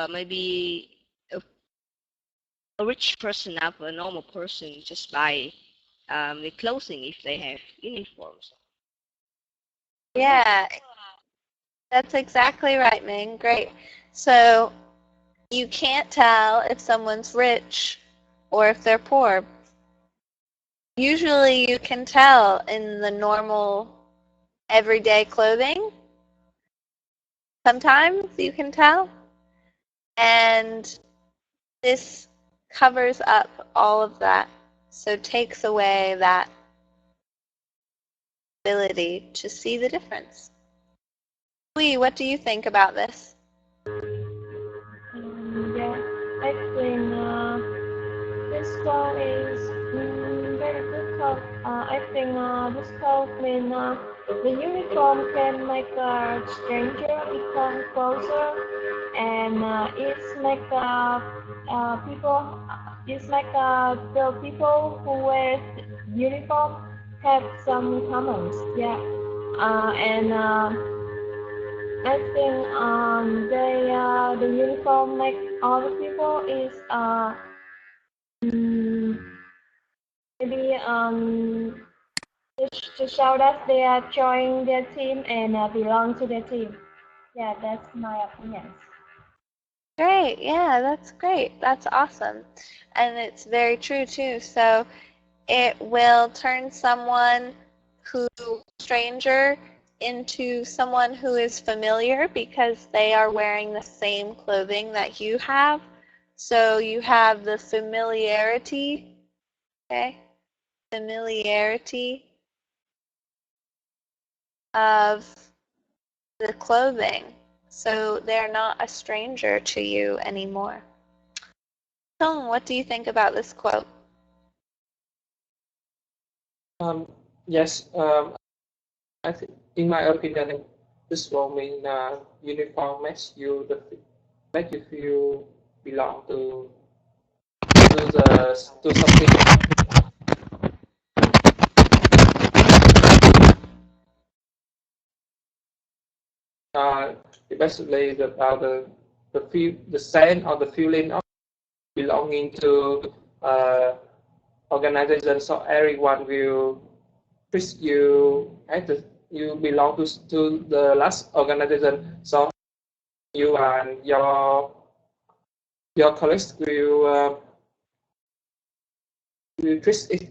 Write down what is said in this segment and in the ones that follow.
maybe a rich person have a normal person just buy the clothing if they have uniforms. Yeah, that's exactly right, Ming. Great. So you can't tell if someone's rich or if they're poor. Usually you can tell in the normal everyday clothing. Sometimes you can tell. And this covers up all of that. So takes away that ability to see the difference. What do you think about this? Yeah, I think this quote is very good quote. I think this quote means the uniform can make a stranger become closer, and it's make the people who wear uniform have some comments. Yeah, and I think the uniform make all the people is mm, maybe to show that they are joining their team and belong to their team. Yeah, that's my opinion. Great. Yeah, that's great. That's awesome. And it's very true too. So it will turn someone who stranger into someone who is familiar because they are wearing the same clothing that you have. So you have the familiarity, okay? Familiarity of the clothing. So they're not a stranger to you anymore. Tone, what do you think about this quote? Yes, I think, in my opinion, this will mean uniform make you feel belong to something. Uh, Basically about the sense or the feeling of belonging to uh, organization. So everyone will treat you as you belong to the last organization. So you and your colleagues will treat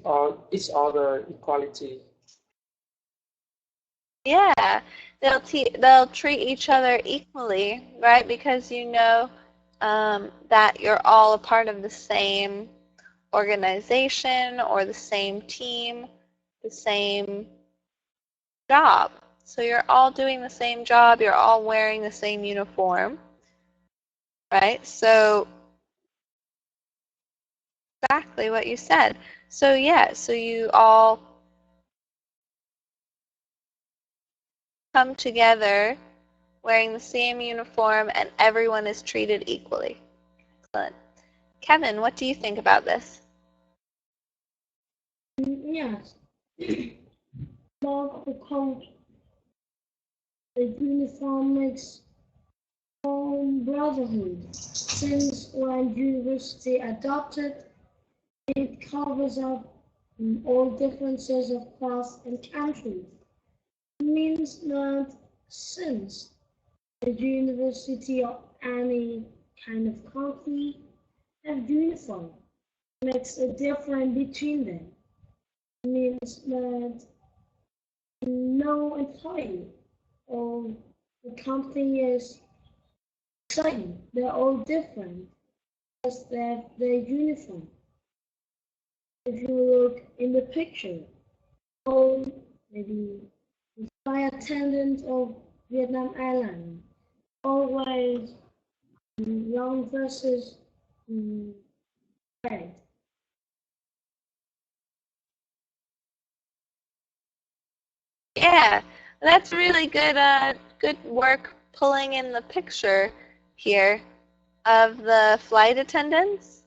each other equality. Yeah, they'll treat each other equally, right? Because you know that you're all a part of the same organization or the same team, the same job. So you're all doing the same job, you're all wearing the same uniform, right? So exactly what you said. So yeah, so you all come together wearing the same uniform and everyone is treated equally. Excellent. Kevin, what do you think about this? Yes, about the coat, the uniform makes home brotherhood. Since when university adopted, it covers up all differences of class and country. It means that since the university or any kind of country have uniform, makes a difference between them. It means that no employee or the company is same. They're all different because they have their uniform. If you look in the picture, all maybe the flight attendant of Vietnam Airlines always long versus red. Yeah, that's really good. Good work pulling in the picture here of the flight attendants,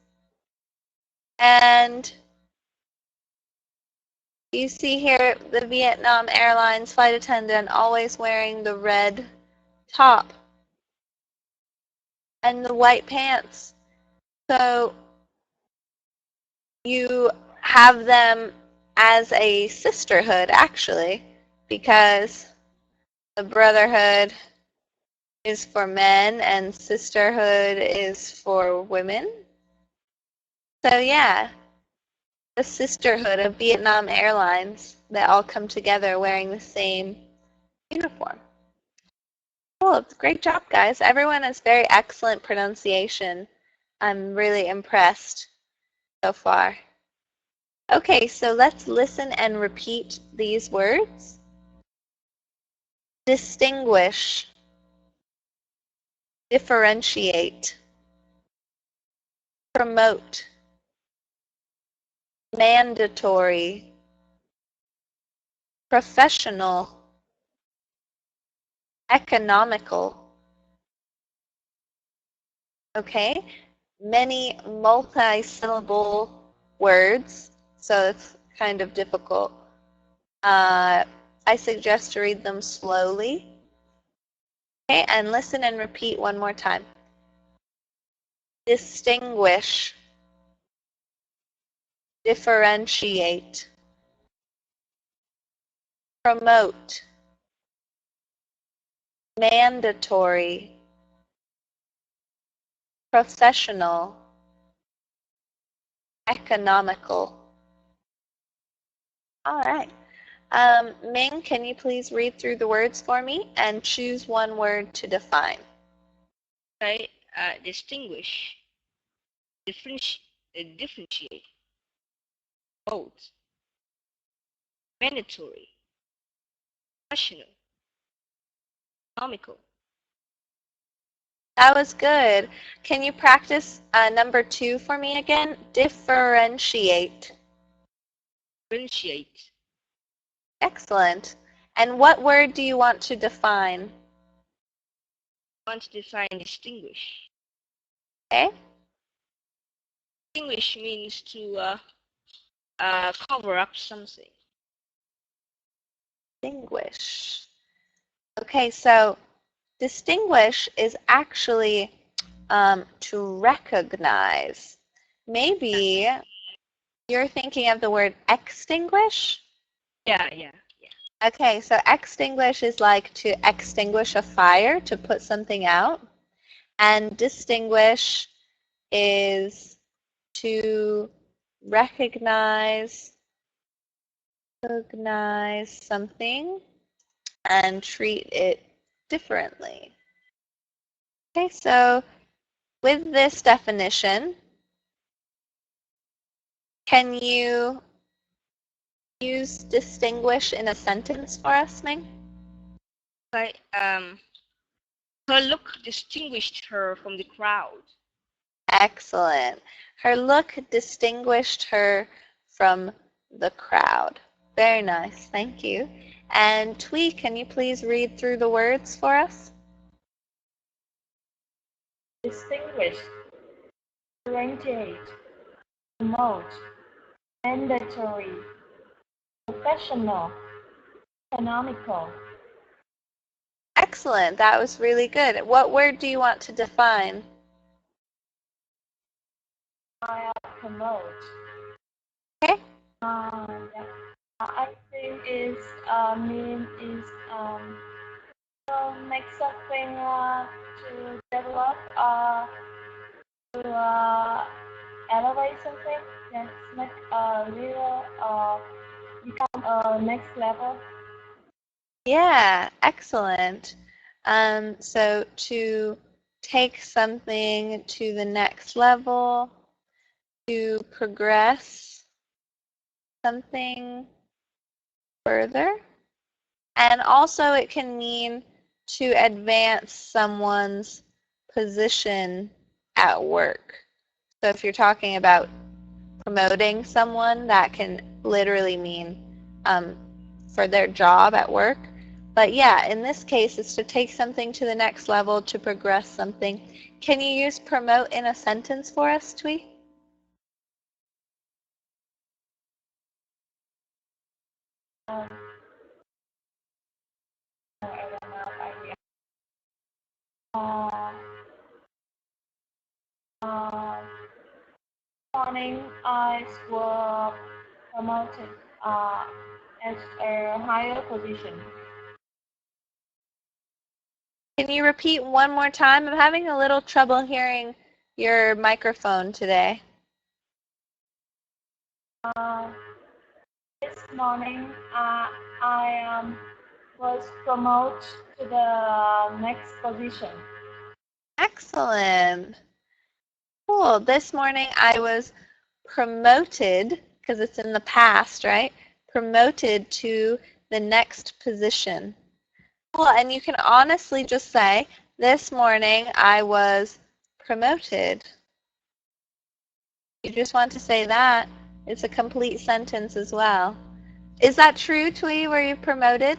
and you see here the Vietnam Airlines flight attendant always wearing the red top. and the white pants. So you have them as a sisterhood, actually, because the brotherhood is for men and sisterhood is for women. So yeah, the sisterhood of Vietnam Airlines that all come together wearing the same uniform. Cool, great job, guys. Everyone has very excellent pronunciation. I'm really impressed so far. Okay, so let's listen and repeat these words. Distinguish, differentiate, promote, mandatory, professional, economical. Okay, many multi-syllable words, so it's kind of difficult. I suggest to read them slowly. Okay, and listen and repeat one more time. Distinguish, differentiate, promote, mandatory, professional, economical. All right. Ming, can you please read through the words for me and choose one word to define? Okay, distinguish, differentiate, both, mandatory, professional, economical. That was good. Can you practice number 2 for me again? Differentiate. Differentiate. Excellent. And what word do you want to define? I want to define distinguish. Okay. Distinguish means to cover up something. Distinguish. Okay, so distinguish is actually to recognize. Maybe you're thinking of the word extinguish? Yeah. Okay, so extinguish is like to extinguish a fire, to put something out. And distinguish is to recognize something and treat it differently. Okay, so with this definition, can you use distinguish in a sentence for us, Ming? Okay, her look distinguished her from the crowd. Excellent. Her look distinguished her from the crowd. Very nice, thank you. And Twee, can you please read through the words for us? Distinguish, differentiate, promote, mandatory, professional, economical. Excellent, that was really good. What word do you want to define? Promote. Okay. Yeah. I think is mean is make something to develop to elevate something. Yes, make a little become next level. Yeah, excellent. So to take something to the next level, to progress something further. And also it can mean to advance someone's position at work. So if you're talking about promoting someone, that can literally mean for their job at work. But yeah, in this case, it's to take something to the next level, to progress something. Can you use promote in a sentence for us, Twee? I don't know idea. Morning, I was promoted as a higher position. Can you repeat one more time? I'm having a little trouble hearing your microphone today. This morning, I was promoted to the next position. Excellent. Cool. This morning I was promoted, because it's in the past, right? Promoted to the next position. Cool. And you can honestly just say, this morning I was promoted. You just want to say that. It's a complete sentence as well. Is that true, Tui? Were you promoted?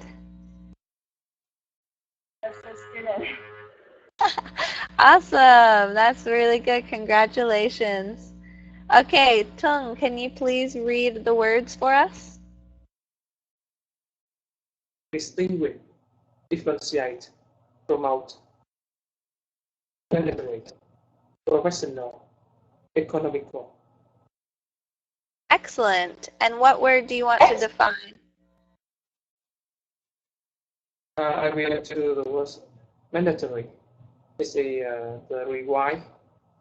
As a student. Awesome. That's really good. Congratulations. Okay, Tung, can you please read the words for us? Distinguish, differentiate, promote, penetrate, professional, economical. Excellent. And what word do you want to define? I will do the word mandatory. It's the required,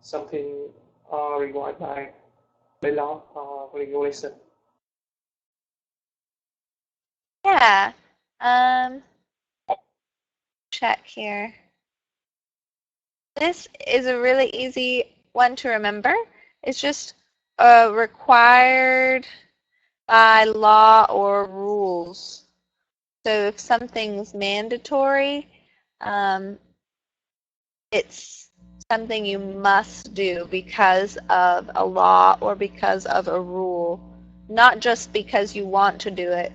something required by law or regulation. Yeah. Check here. This is a really easy one to remember. It's just required by law or rules. So if something's mandatory, it's something you must do because of a law or because of a rule, not just because you want to do it,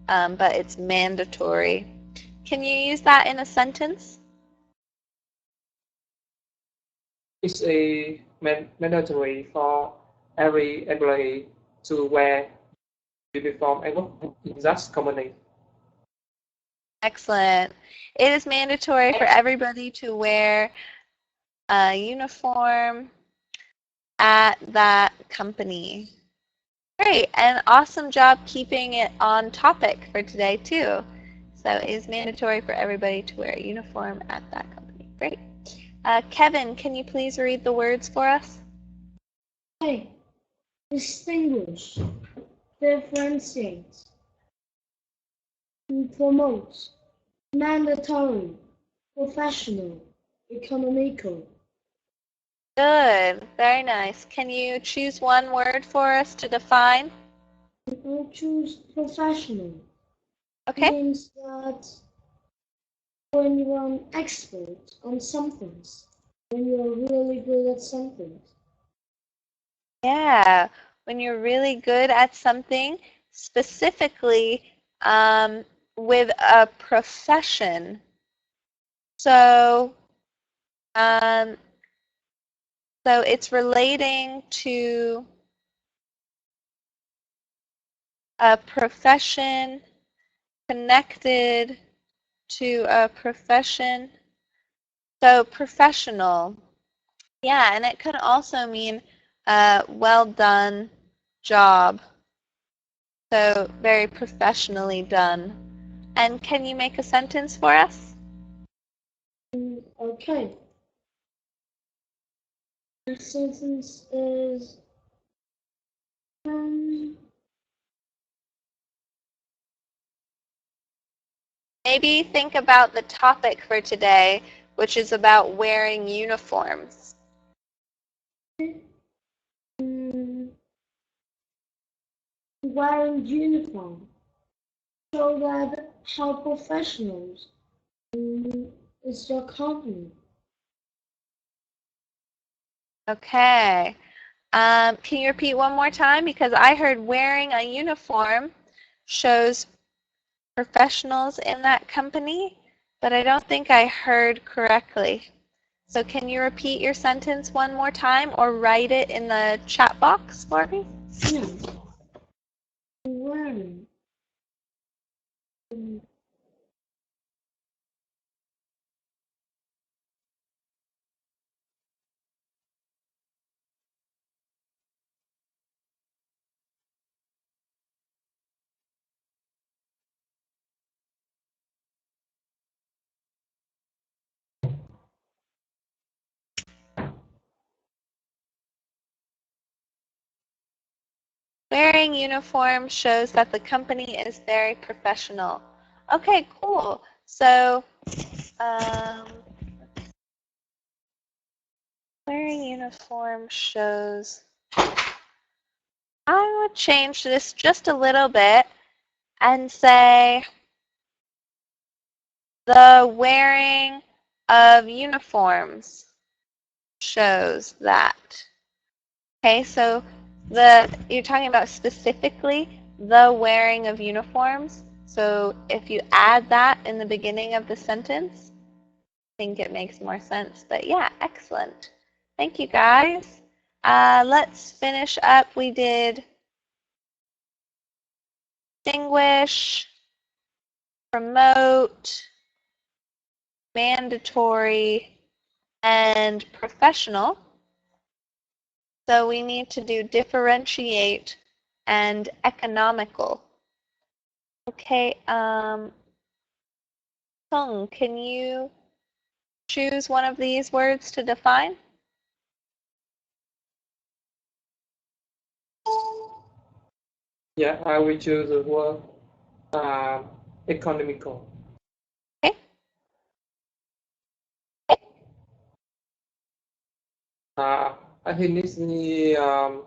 but it's mandatory. Can you use that in a sentence? It's a mandatory for every employee to wear uniform in that company. Excellent. It is mandatory for everybody to wear a uniform at that company. Great, and awesome job keeping it on topic for today too. So it is mandatory for everybody to wear a uniform at that company. Great. Kevin, can you please read the words for us? Hey, distinguish, differentiate, promote, mandatory, professional, economical. Good, very nice. Can you choose one word for us to define? I choose professional. Okay. It means that when you are an expert on something, when you are really good at something. Yeah, when you're really good at something, specifically with a profession. So, so it's relating to a profession, connected to a profession. So professional. Yeah, and it could also mean well done job. So very professionally done. And can you make a sentence for us? Okay. The sentence is Maybe think about the topic for today, which is about wearing uniforms. wearing uniform. Show that how professionals is your company. Okay. Can you repeat one more time? Because I heard wearing a uniform shows professionals in that company, but I don't think I heard correctly. So can you repeat your sentence one more time or write it in the chat box for me? Yeah. Wearing wearing uniforms shows that the company is very professional. Okay, cool. So, wearing uniform shows. I would change this just a little bit and say the wearing of uniforms shows that. Okay, so you're talking about specifically the wearing of uniforms. So if you add that in the beginning of the sentence, I think it makes more sense. But yeah, excellent. Thank you, guys. Let's finish up. We did distinguish, promote, mandatory, and professional. So we need to do differentiate and economical. Okay, Tung, can you choose one of these words to define? Yeah, I will choose the word economical. Okay. I think it's the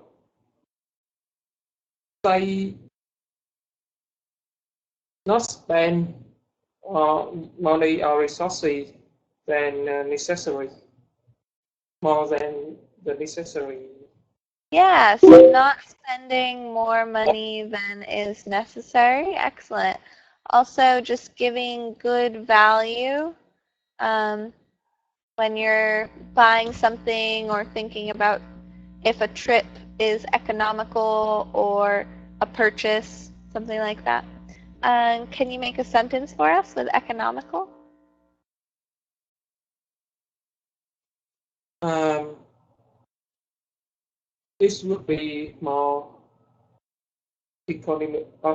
say not spend money or resources than necessary, more than the necessary. Yeah, so not spending more money than is necessary. Excellent. Also, just giving good value when you're buying something or thinking about if a trip is economical or a purchase, something like that. Can you make a sentence for us with economical? This would be more economical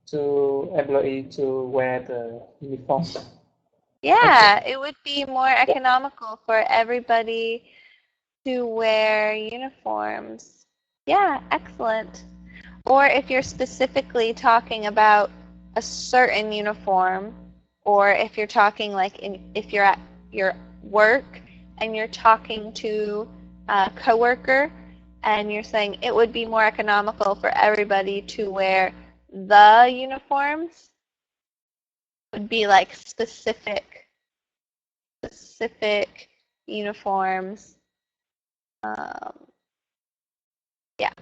to employee to wear the uniform. Yeah, it would be more economical for everybody to wear uniforms. Yeah, excellent. Or if you're specifically talking about a certain uniform, or if you're talking like if you're at your work and you're talking to a coworker and you're saying it would be more economical for everybody to wear the uniforms, would be like specific uniforms. Yeah.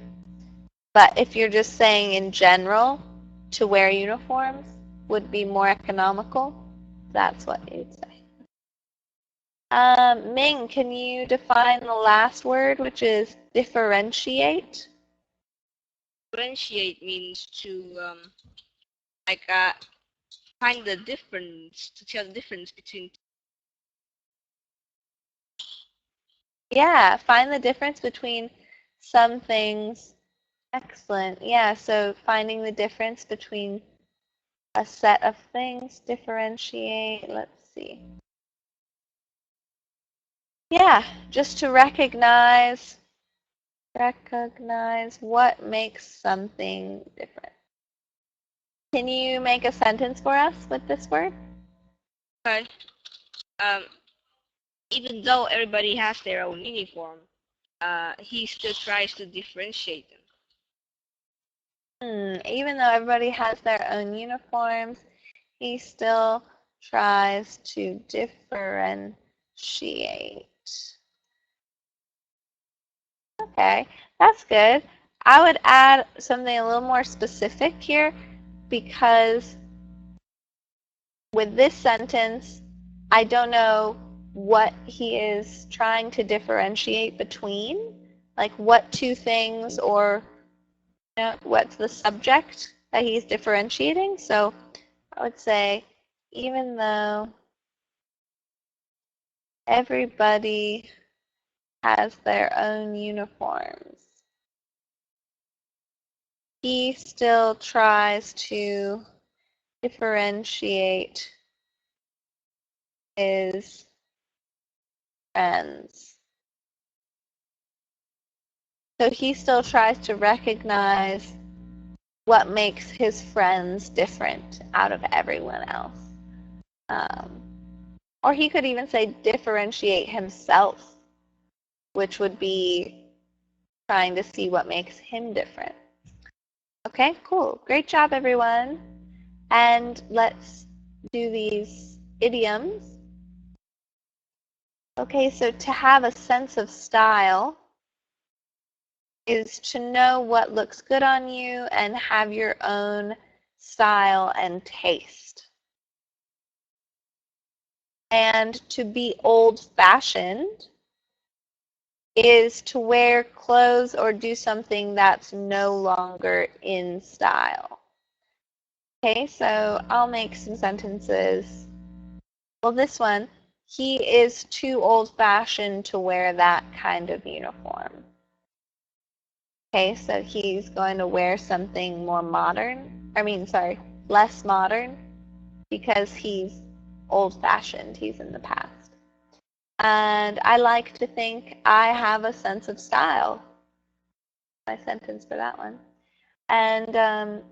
But if you're just saying in general to wear uniforms would be more economical, that's what you'd say. Ming, can you define the last word, which is differentiate? Differentiate means to find the difference, to tell the difference between. Yeah, find the difference between some things. Excellent. Yeah, so finding the difference between a set of things, differentiate, let's see. Yeah, just to recognize what makes something different. Can you make a sentence for us with this word? Okay. Even though everybody has their own uniform, he still tries to differentiate them. Even though everybody has their own uniforms, he still tries to differentiate. Okay, that's good. I would add something a little more specific here because with this sentence, I don't know what he is trying to differentiate between, like what two things or what's the subject that he's differentiating. So I would say, even though everybody has their own uniforms, he still tries to differentiate his friends. So he still tries to recognize what makes his friends different out of everyone else. Or he could even say differentiate himself, which would be trying to see what makes him different. Okay, cool. Great job, everyone. And let's do these idioms. Okay, so to have a sense of style is to know what looks good on you and have your own style and taste. And to be old-fashioned is to wear clothes or do something that's no longer in style. Okay, so I'll make some sentences. Well, this one, he is too old-fashioned to wear that kind of uniform. Okay, so he's going to wear something more modern. Less modern, because he's old-fashioned. He's in the past. And I like to think I have a sense of style. My sentence for that one. And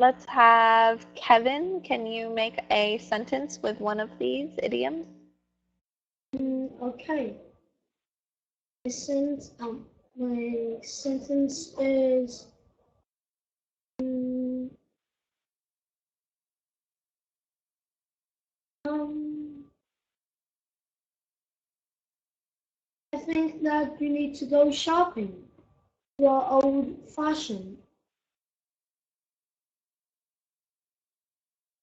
let's have Kevin. Can you make a sentence with one of these idioms? Okay. My sentence is I think that you need to go shopping. You are old-fashioned.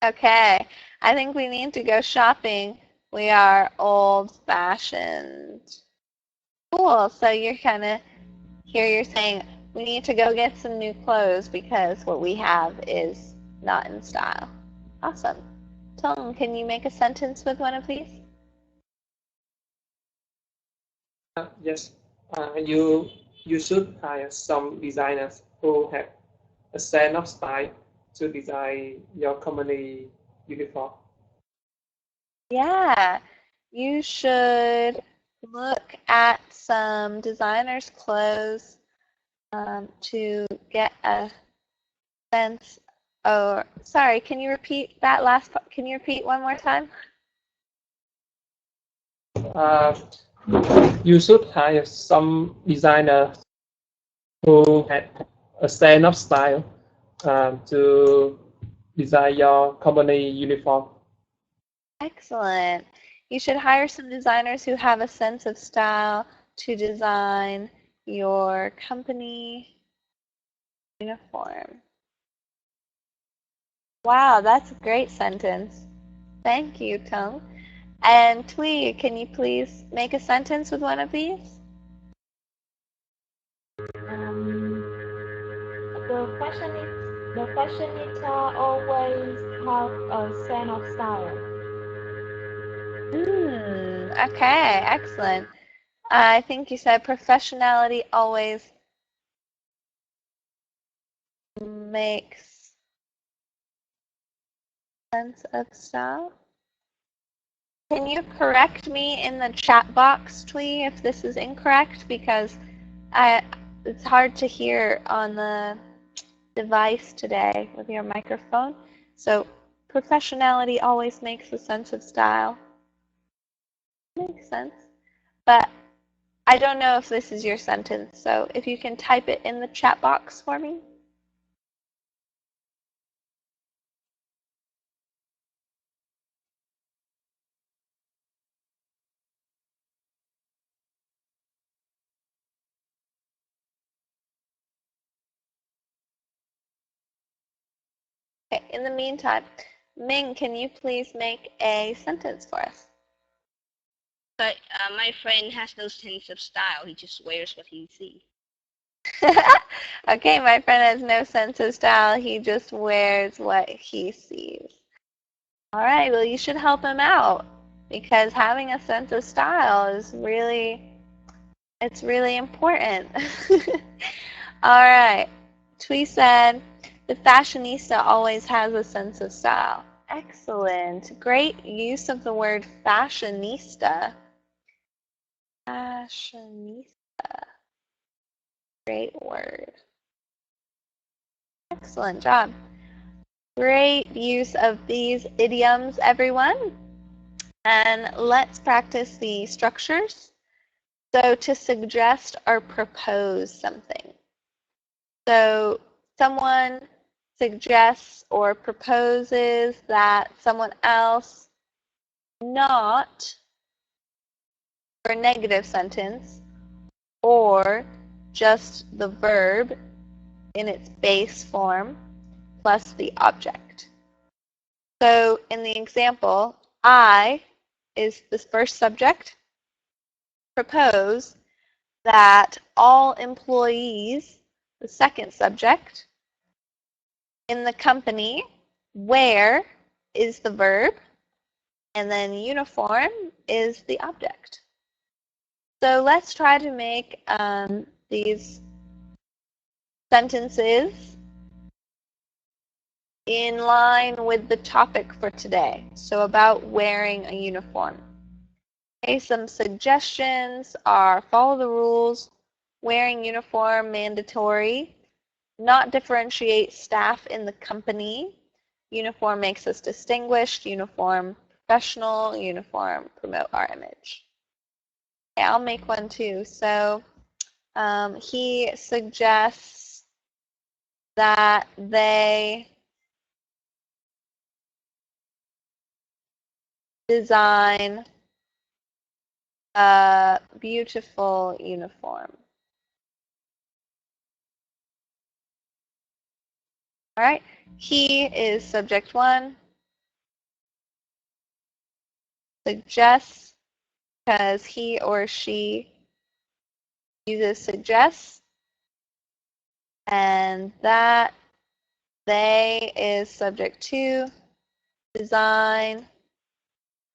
Okay, I think we need to go shopping. We are old-fashioned. Cool, so you're you're saying we need to go get some new clothes because what we have is not in style. Awesome. Tong, can you make a sentence with one of these? Yes. You should hire some designers who have a sense of style to design your company uniform. Yeah, you should look at some designers' clothes to get a sense. Oh, sorry, can you repeat that last part? Can you repeat one more time? You should hire some designers who have a sense of style to design your company uniform. Excellent. You should hire some designers who have a sense of style to design your company uniform. Wow, that's a great sentence. Thank you, Tong. And Twee, can you please make a sentence with one of these? The fashionista always have a sense of style. Okay, excellent. I think you said professionality always makes sense of style. Can you correct me in the chat box, Twee, if this is incorrect? Because it's hard to hear on the device today with your microphone. So professionality always makes a sense of style. Makes sense. But I don't know if this is your sentence, so if you can type it in the chat box for me. Okay, in the meantime, Ming, can you please make a sentence for us? But my friend has no sense of style. He just wears what he sees. Okay, my friend has no sense of style. He just wears what he sees. All right, well, you should help him out because having a sense of style is it's really important. All right, Twee said, the fashionista always has a sense of style. Excellent. Great use of the word fashionista. Fashionista. Great word. Excellent job. Great use of these idioms, everyone. And let's practice the structures. So to suggest or propose something. So someone suggests or proposes that someone else not, for a negative sentence, or just the verb in its base form plus the object. So in the example, I is the first subject. Propose that all employees, the second subject, in the company wear is the verb, and then uniform is the object. So let's try to make these sentences in line with the topic for today, so about wearing a uniform. Okay, some suggestions are follow the rules, wearing uniform mandatory, not differentiate staff in the company, uniform makes us distinguished, uniform professional, uniform promote our image. Okay, I'll make one too. So he suggests that they design a beautiful uniform. All right, he is subject one. Suggests, because he or she uses suggests. And that they is subject two. Design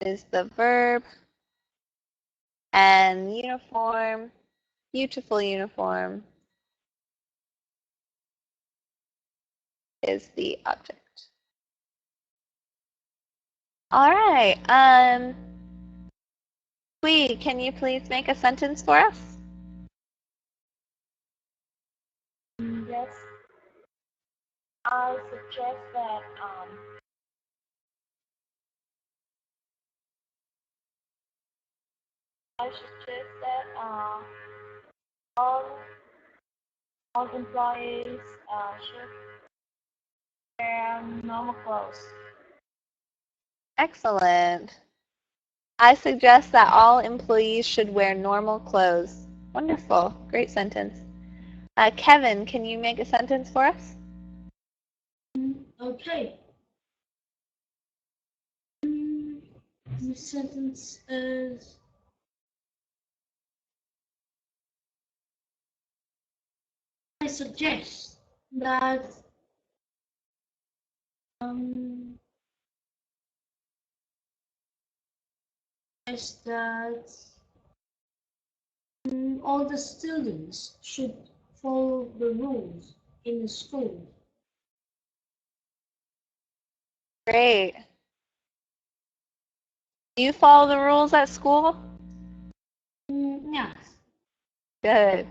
is the verb. And uniform, beautiful uniform, is the object. All right. Hui, can you please make a sentence for us? Yes. I suggest that all employees should wear normal clothes. Excellent. I suggest that all employees should wear normal clothes. Wonderful. Great sentence. Kevin, can you make a sentence for us? Okay. The sentence is I suggest that all the students should follow the rules in the school. Great. Do you follow the rules at school? Yes. Good.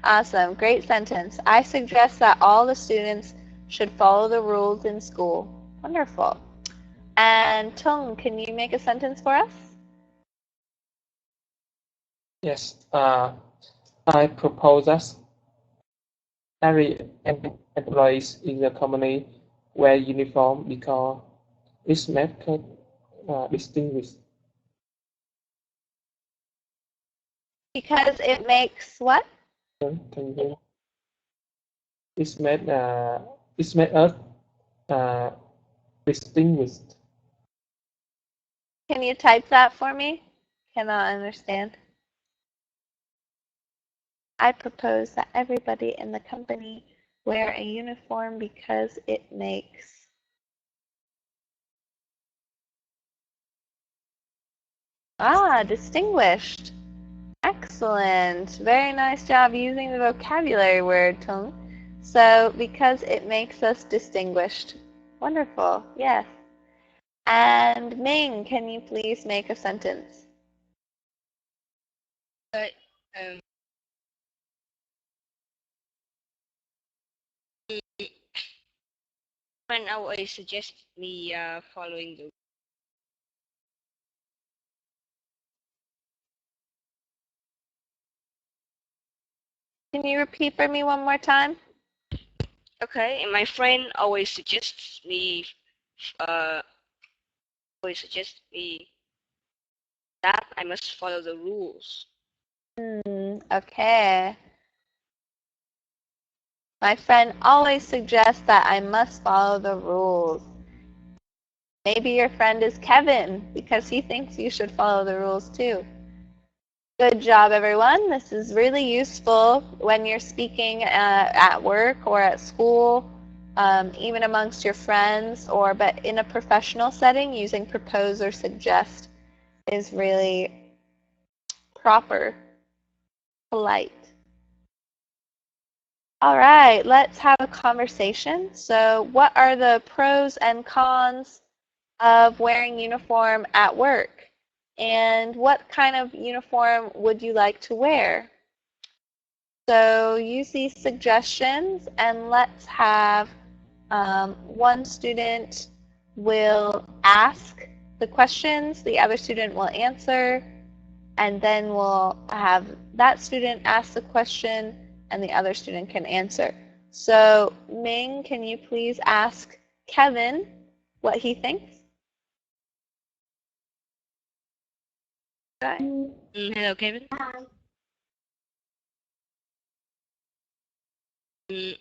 Awesome. Great sentence. I suggest that all the students should follow the rules in school. Wonderful. And Tung, can you make a sentence for us? Yes. I propose that every employees in the company wear uniform because it makes distinguished. Because it makes what? Can you hear? It made us distinguished. Can you type that for me? Cannot understand. I propose that everybody in the company wear a uniform because it makes distinguished. Excellent. Very nice job using the vocabulary word, Tung. So, because it makes us distinguished. Wonderful. Yes. And Ming, can you please make a sentence? But friend always suggests me following the. Can you repeat for me one more time? Okay, and my friend always suggests me that I must follow the rules. Okay. My friend always suggests that I must follow the rules. Maybe your friend is Kevin because he thinks you should follow the rules too. Good job, everyone. This is really useful when you're speaking at work or at school, even amongst your friends, but in a professional setting, using propose or suggest is really proper, polite. All right, let's have a conversation. So what are the pros and cons of wearing uniform at work? And what kind of uniform would you like to wear? So use these suggestions and let's have one student will ask the questions, the other student will answer, and then we'll have that student ask the question and the other student can answer. So Ming, can you please ask Kevin what he thinks? Okay. Hello, Kevin. Hi.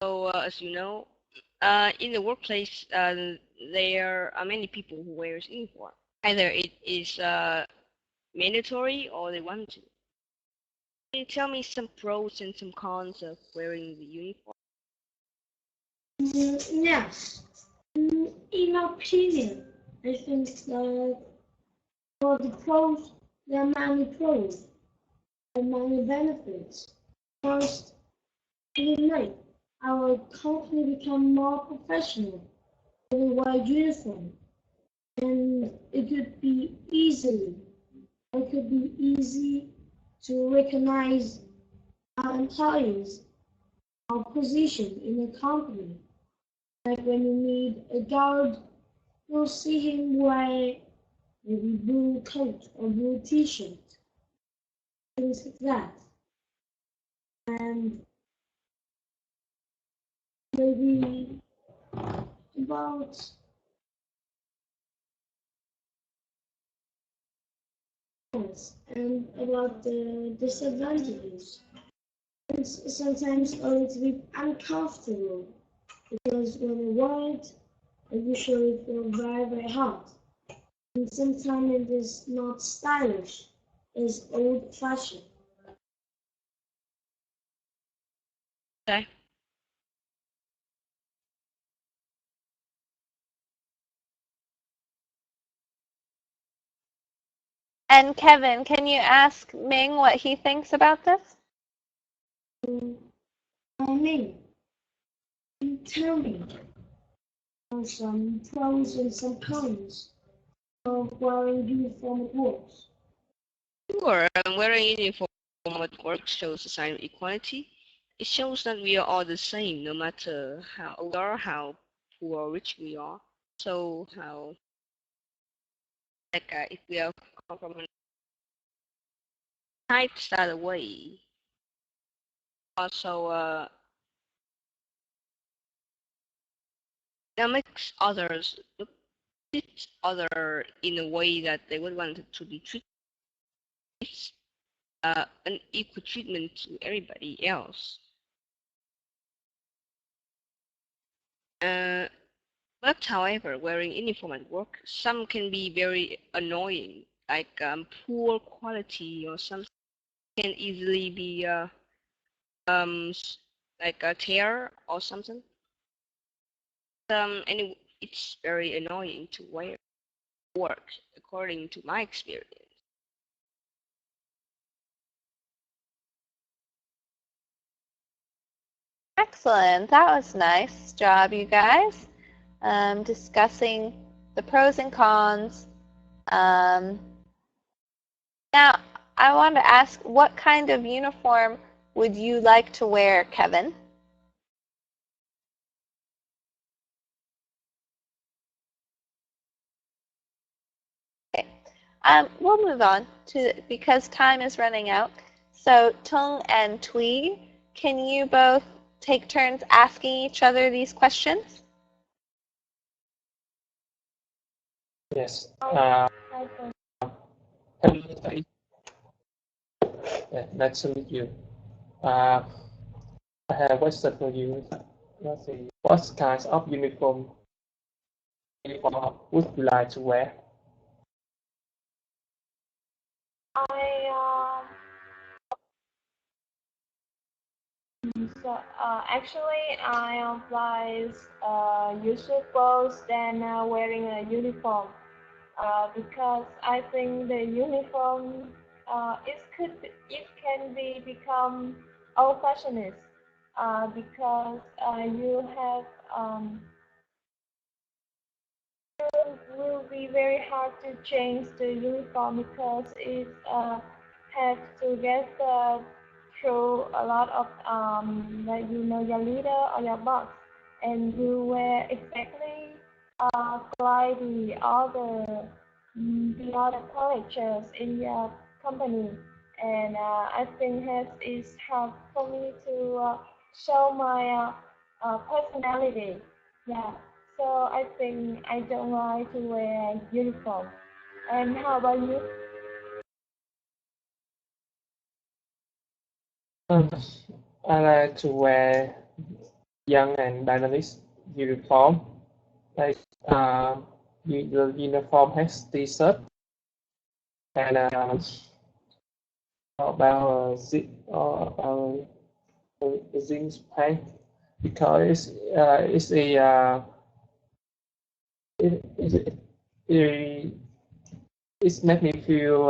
So, as you know, in the workplace, there are many people who wears uniform. Either it is mandatory or they want to. Can you tell me some pros and some cons of wearing the uniform? Yes. In my opinion, I think that for the pros, there are many pros and many benefits. First, like our company become more professional with a white uniform, and it could be easy to recognize our employees, our position in the company. Like when you need a guard, you'll see him wear maybe blue coat or blue t-shirt, things like that. And maybe about yes, and about the disadvantages. It's sometimes a little bit uncomfortable because when you wear it, I usually feel very, very hot. And sometimes it is not stylish, it's old fashioned. Okay. And Kevin, can you ask Ming what he thinks about this? I mean, tell me some pros and some cons of wearing uniform at work. Sure, wearing uniform at work shows a sign of equality. It shows that we are all the same, no matter how old we are, how poor or rich we are. So how, if we are come from a type style way. Also, that makes others look at other in a way that they would want to be treated. An equal treatment to everybody else. Uh, but however, wearing uniform at work, some can be very annoying, like poor quality or something can easily be like a tear or something. And it's very annoying to wear work, according to my experience. Excellent. That was nice job, you guys. Discussing the pros and cons. Now, I want to ask, what kind of uniform would you like to wear, Kevin? We'll move on to because time is running out. So Tung and Tui, can you both take turns asking each other these questions? Yes. I Hello, Thầy. Yeah, nice to meet you. I have a question for you. Let's see. What kinds of uniform would you like to wear? Actually, I applies usual clothes than wearing a uniform because I think the uniform it can be become old-fashioned because you have it will be very hard to change the uniform because it has to get through a lot of like your leader or your boss, and you wear exactly like the other colleges in your company, and I think it's hard for me to show my personality. Yeah. So I think I don't like to wear uniform. And how about you? I like to wear young and dynamic uniform. Like the uniform has t-shirt and about zip or about jeans pant because it's a it, it, it, it's make me feel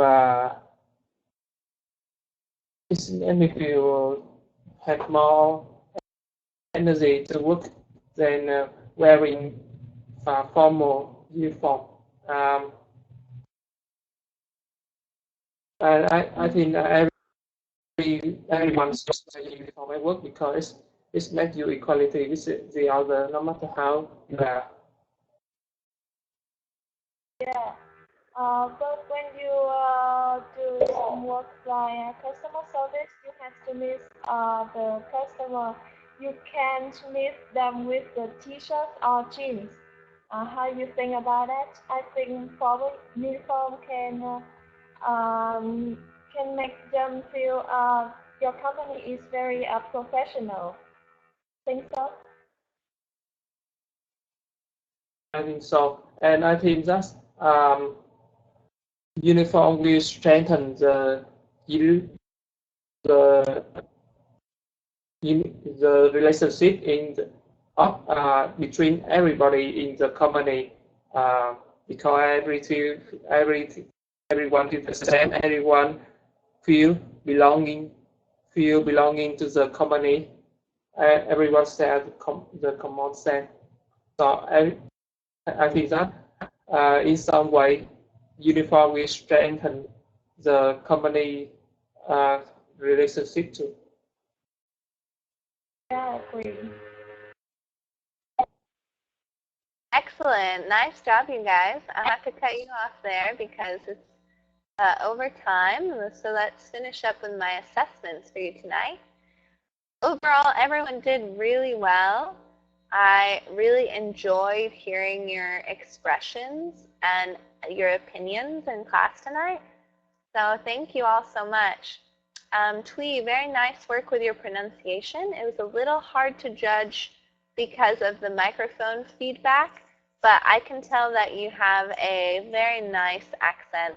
it's make me feel have more energy to work than wearing formal uniform. Um, and I think everyone should wear uniform at work because it makes you equality with the other, no matter how you are. Yeah. But when you do some work like customer service, you have to meet the customer. You can't meet them with the t-shirt or jeans. How you think about that? I think formal uniform can make them feel your company is very professional. Think so? I think so, and I think that uniform will strengthen the the the relationship between everybody in the company because everyone feel the same, everyone feel belonging to the company, everyone share the common sense. So I think that in some way uniform will strengthen the company relationship too. Yeah, I agree. Excellent. Nice job, you guys. I have to cut you off there because it's over time. So let's finish up with my assessments for you tonight. Overall, everyone did really well. I really enjoyed hearing your expressions and your opinions in class tonight. So thank you all so much. Tui, very nice work with your pronunciation. It was a little hard to judge because of the microphone feedback, but I can tell that you have a very nice accent.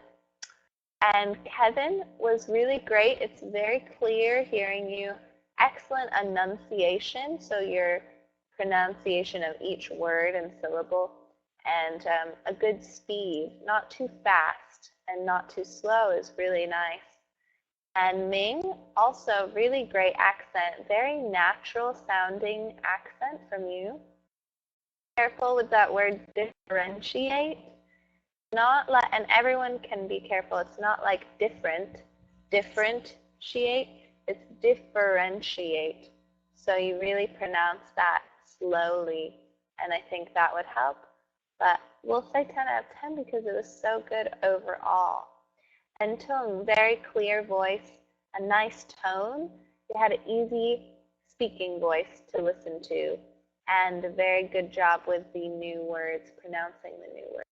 And Kevin was really great. It's very clear hearing you. Excellent enunciation, so your pronunciation of each word and syllable, and a good speed, not too fast and not too slow is really nice. And Ming, also really great accent, very natural sounding accent from you. Careful with that word differentiate. Not like, and everyone can be careful, it's not like differentiate, it's differentiate. So you really pronounce that slowly, and I think that would help. But we'll say 10 out of 10 because it was so good overall. And Tung, very clear voice, a nice tone. You had an easy speaking voice to listen to, and a very good job with the new words, pronouncing the new words.